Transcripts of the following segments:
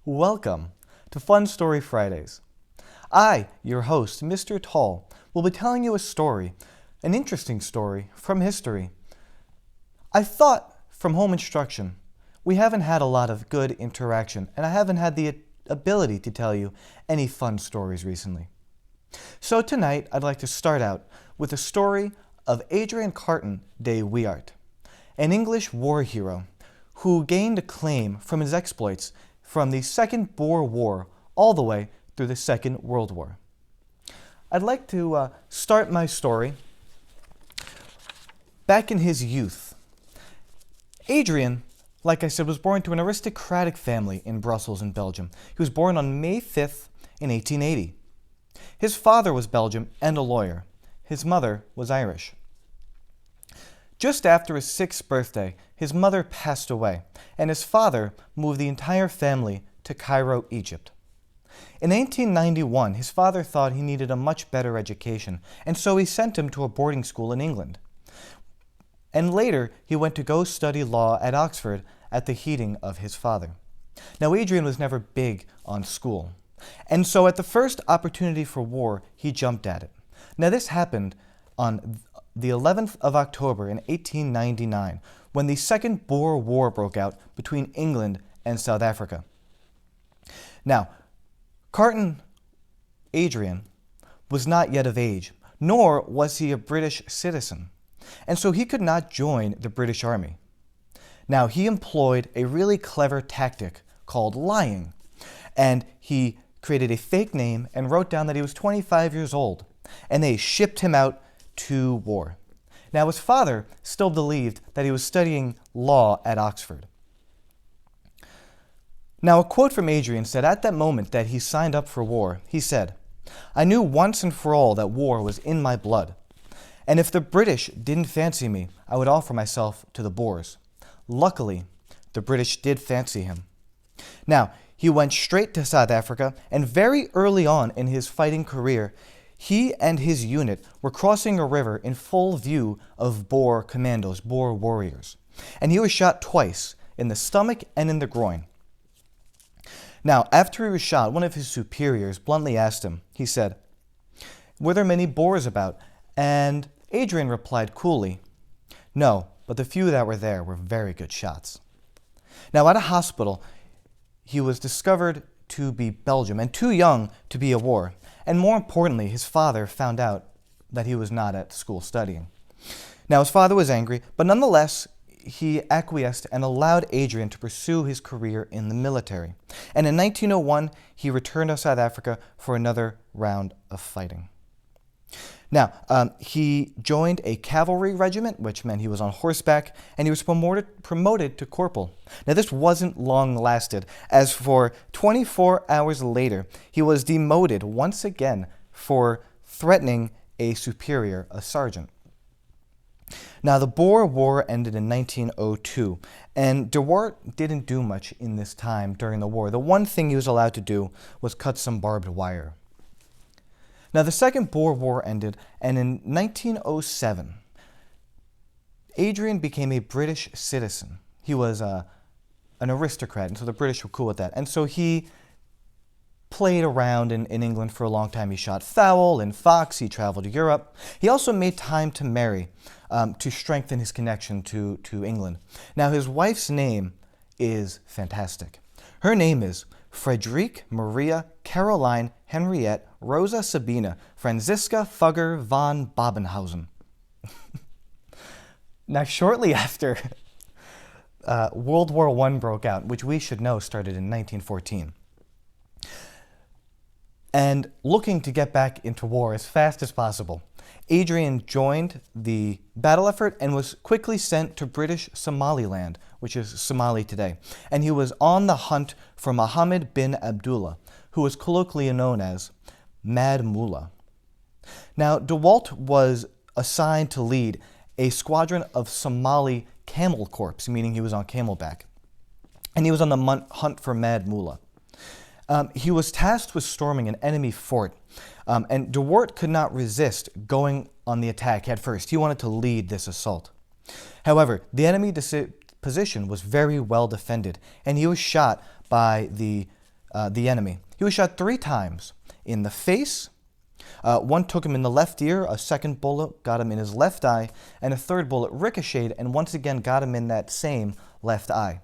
Welcome to Fun Story Fridays. I, your host, Mr. Tall, will be telling you a story, an interesting story from history. I thought from home instruction, we haven't had a lot of good interaction, and I haven't had the ability to tell you any fun stories recently. So tonight, I'd like to start out with a story of Adrian Carton de Wiart, an English war hero who gained acclaim from his exploits from the Second Boer War all the way through the Second World War. I'd like to start my story back in his youth. Adrian, like I said, was born to an aristocratic family in Brussels in Belgium. He was born on May 5th in 1880. His father was Belgian and a lawyer. His mother was Irish. Just after his 6th birthday, his mother passed away, and his father moved the entire family to Cairo, Egypt. In 1891, his father thought he needed a much better education, and so he sent him to a boarding school in England. And later, he went to go study law at Oxford at the heeding of his father. Now, Adrian was never big on school, and so at the first opportunity for war, he jumped at it. Now, this happened on the 11th of October in 1899, when the Second Boer War broke out between England and South Africa. Now, Carton Adrian was not yet of age, nor was he a British citizen, and so he could not join the British Army. Now, he employed a really clever tactic called lying, and he created a fake name and wrote down that he was 25 years old, and they shipped him out to war. Now, his father still believed that he was studying law at Oxford. Now, a quote from Adrian said, at that moment that he signed up for war, he said, "I knew once and for all that war was in my blood, and if the British didn't fancy me, I would offer myself to the Boers." Luckily, the British did fancy him. Now, he went straight to South Africa, and very early on in his fighting career, he and his unit were crossing a river in full view of Boer commandos, Boer warriors, and he was shot twice, in the stomach and in the groin. Now, after he was shot, one of his superiors bluntly asked him, he said, "Were there many Boers about?" And Adrian replied coolly, "No, but the few that were there were very good shots." Now, at a hospital, he was discovered to be Belgian and too young to be a war. And more importantly, his father found out that he was not at school studying. Now, his father was angry, but nonetheless, he acquiesced and allowed Adrian to pursue his career in the military. And in 1901, he returned to South Africa for another round of fighting. Now, he joined a cavalry regiment, which meant he was on horseback, and he was promoted to corporal. Now, this wasn't long lasted, as for 24 hours later, he was demoted once again for threatening a superior, a sergeant. Now, the Boer War ended in 1902, and de Wiart didn't do much in this time during the war. The one thing he was allowed to do was cut some barbed wire. Now, the Second Boer War ended, and in 1907, Adrian became a British citizen. He was an aristocrat, and so the British were cool with that. And so he played around in England for a long time. He shot fowl and fox. He traveled to Europe. He also made time to marry to strengthen his connection to England. Now, his wife's name is fantastic. Her name is Friederike Maria Caroline Henriette Rosa Sabina Franziska Fugger von Babenhausen. Now, shortly after World War I broke out, which we should know started in 1914, and looking to get back into war as fast as possible, Adrian joined the battle effort and was quickly sent to British Somaliland, which is Somali today. And he was on the hunt for Mohammed bin Abdullah, who was colloquially known as Mad Mullah. Now, de Wiart was assigned to lead a squadron of Somali camel corps, meaning he was on camelback. And he was on the hunt for Mad Mullah. He was tasked with storming an enemy fort, and de Wiart could not resist going on the attack head first. He wanted to lead this assault. However, the enemy position was very well defended, and he was shot by the the enemy. He was shot 3 times in the face. One took him in the left ear, a second bullet got him in his left eye, and a third bullet ricocheted and once again got him in that same left eye.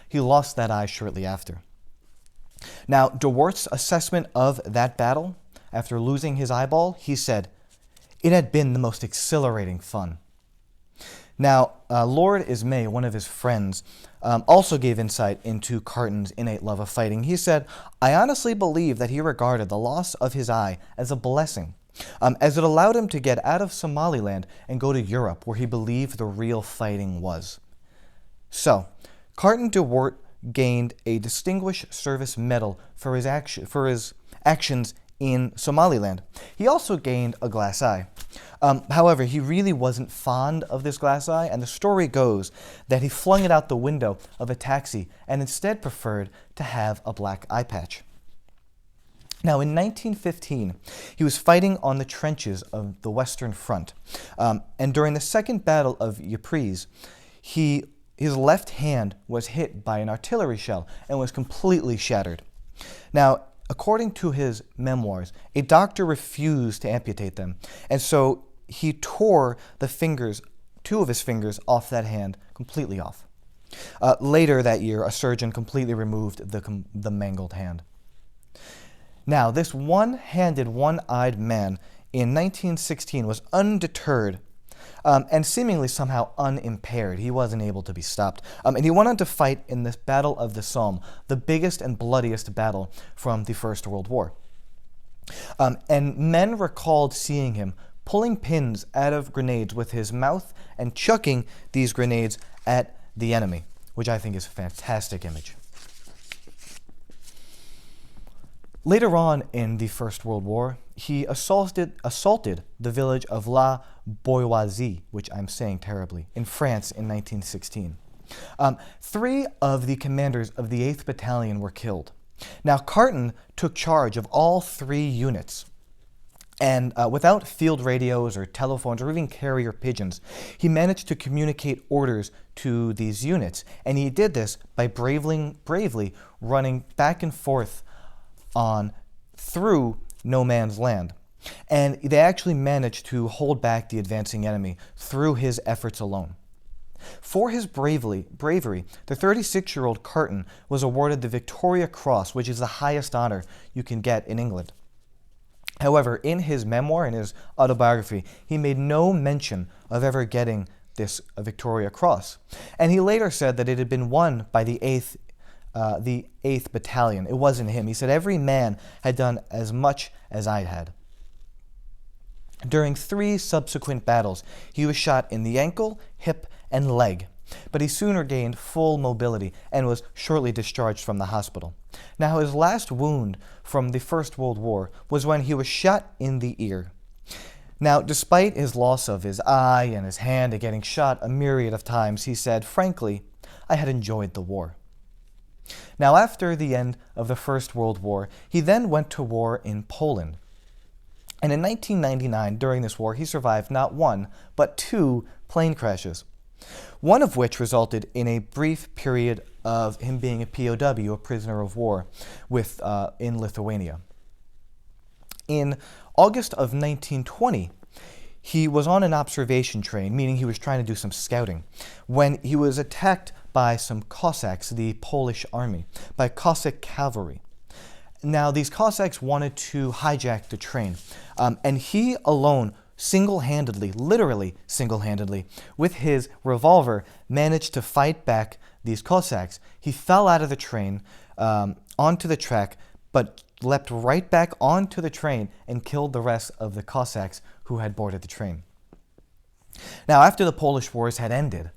He lost that eye shortly after. Now, de Wiart's assessment of that battle, after losing his eyeball, he said, "It had been the most exhilarating fun." Now, Lord Ismay, one of his friends, also gave insight into Carton's innate love of fighting. He said, "I honestly believe that he regarded the loss of his eye as a blessing, as it allowed him to get out of Somaliland and go to Europe, where he believed the real fighting was." So, Carton de Wiart gained a Distinguished Service Medal for his actions in Somaliland. He also gained a glass eye. However, he really wasn't fond of this glass eye, and the story goes that he flung it out the window of a taxi and instead preferred to have a black eye patch. Now, in 1915, he was fighting on the trenches of the Western Front, and during the Second Battle of Ypres, his left hand was hit by an artillery shell and was completely shattered. Now, according to his memoirs, a doctor refused to amputate them, and so he tore the fingers, 2 of his fingers, off that hand, completely off. Later that year, a surgeon completely removed the mangled hand. Now, this one-handed, one-eyed man in 1916 was undeterred and seemingly somehow unimpaired. He wasn't able to be stopped. And he went on to fight in this Battle of the Somme, the biggest and bloodiest battle from the First World War. And men recalled seeing him pulling pins out of grenades with his mouth and chucking these grenades at the enemy, which I think is a fantastic image. Later on in the First World War, he assaulted the village of La Bourgeoisie, which I'm saying terribly, in France in 1916. 3 of the commanders of the 8th Battalion were killed. Now, Carton took charge of all 3 units, and without field radios or telephones or even carrier pigeons, he managed to communicate orders to these units, and he did this by bravely running back and forth through no man's land. And they actually managed to hold back the advancing enemy through his efforts alone. For his bravery, the 36-year-old Carton was awarded the Victoria Cross, which is the highest honor you can get in England. However, in his memoir, in his autobiography, he made no mention of ever getting this Victoria Cross. And he later said that it had been won by the 8th Battalion. It wasn't him. He said every man had done as much as I had. During 3 subsequent battles, he was shot in the ankle, hip, and leg, but he soon regained full mobility and was shortly discharged from the hospital. Now, his last wound from the First World War was when he was shot in the ear. Now, despite his loss of his eye and his hand and getting shot a myriad of times, he said, "Frankly, I had enjoyed the war." Now, after the end of the First World War, he then went to war in Poland. And in 1999, during this war, he survived not 1, but 2 plane crashes, one of which resulted in a brief period of him being a POW, a prisoner of war, in Lithuania. In August of 1920, he was on an observation train, meaning he was trying to do some scouting, when he was attacked by some Cossacks, the Polish army, by Cossack cavalry. Now, these Cossacks wanted to hijack the train, and he alone, single-handedly, literally single-handedly, with his revolver, managed to fight back these Cossacks. He fell out of the train onto the track, but leapt right back onto the train and killed the rest of the Cossacks who had boarded the train. Now, after the Polish Wars had ended,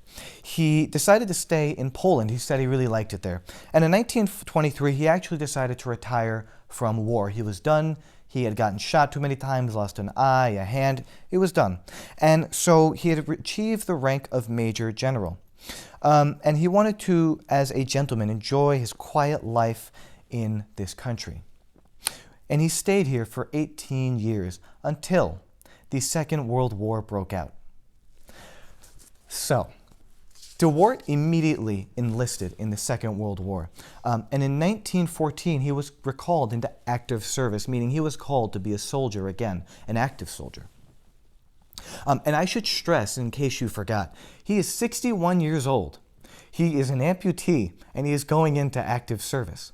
he decided to stay in Poland. He said he really liked it there. And in 1923, he actually decided to retire from war. He was done. He had gotten shot too many times, lost an eye, a hand. It was done. And so he had achieved the rank of Major General. And he wanted to, as a gentleman, enjoy his quiet life in this country. And he stayed here for 18 years until the Second World War broke out. So, De Wiart immediately enlisted in the Second World War, and in 1914 he was recalled into active service, meaning he was called to be a soldier again, an active soldier. And I should stress, in case you forgot, he is 61 years old. He is an amputee, and he is going into active service.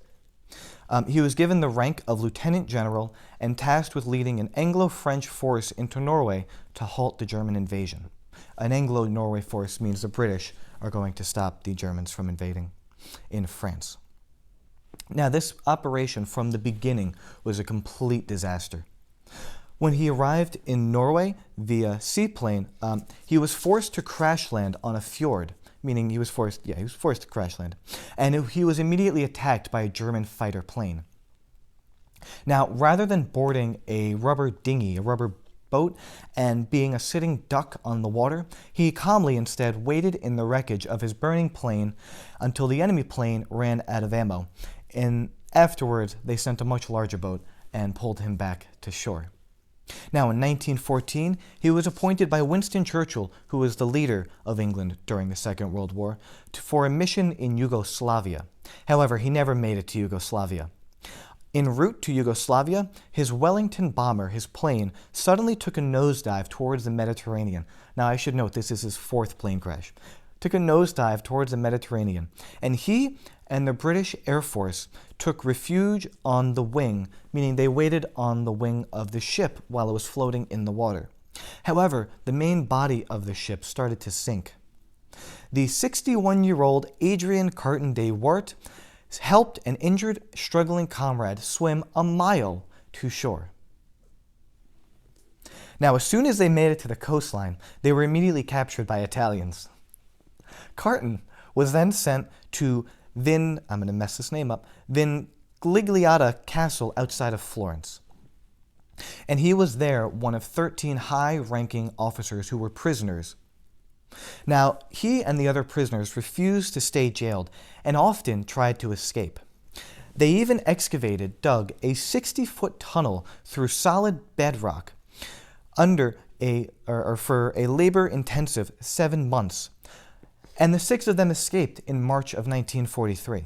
He was given the rank of lieutenant general and tasked with leading an Anglo-French force into Norway to halt the German invasion. An Anglo-Norway force means the British are going to stop the Germans from invading in France. Now, this operation from the beginning was a complete disaster. When he arrived in Norway via seaplane, he was forced to crash land on a fjord, meaning he was forced to crash land, and he was immediately attacked by a German fighter plane. Now, rather than boarding a rubber dinghy, a rubber boat, and being a sitting duck on the water, he calmly instead waited in the wreckage of his burning plane until the enemy plane ran out of ammo, and afterwards they sent a much larger boat and pulled him back to shore. Now, in 1914, he was appointed by Winston Churchill, who was the leader of England during the Second World War, for a mission in Yugoslavia. However, he never made it to Yugoslavia. En route to Yugoslavia, his Wellington bomber, his plane, suddenly took a nosedive towards the Mediterranean. Now, I should note, this is his fourth plane crash. Took a nosedive towards the Mediterranean, and he and the British Air Force took refuge on the wing, meaning they waited on the wing of the ship while it was floating in the water. However, the main body of the ship started to sink. The 61-year-old Adrian Carton de Wiart helped an injured, struggling comrade swim a mile to shore. Now, as soon as they made it to the coastline, they were immediately captured by Italians. Carton was then sent to Vingliata Castle outside of Florence. And he was there one of 13 high-ranking officers who were prisoners. Now, he and the other prisoners refused to stay jailed and often tried to escape. They even dug a 60-foot tunnel through solid bedrock for a labor-intensive 7 months. And the 6 of them escaped in March of 1943.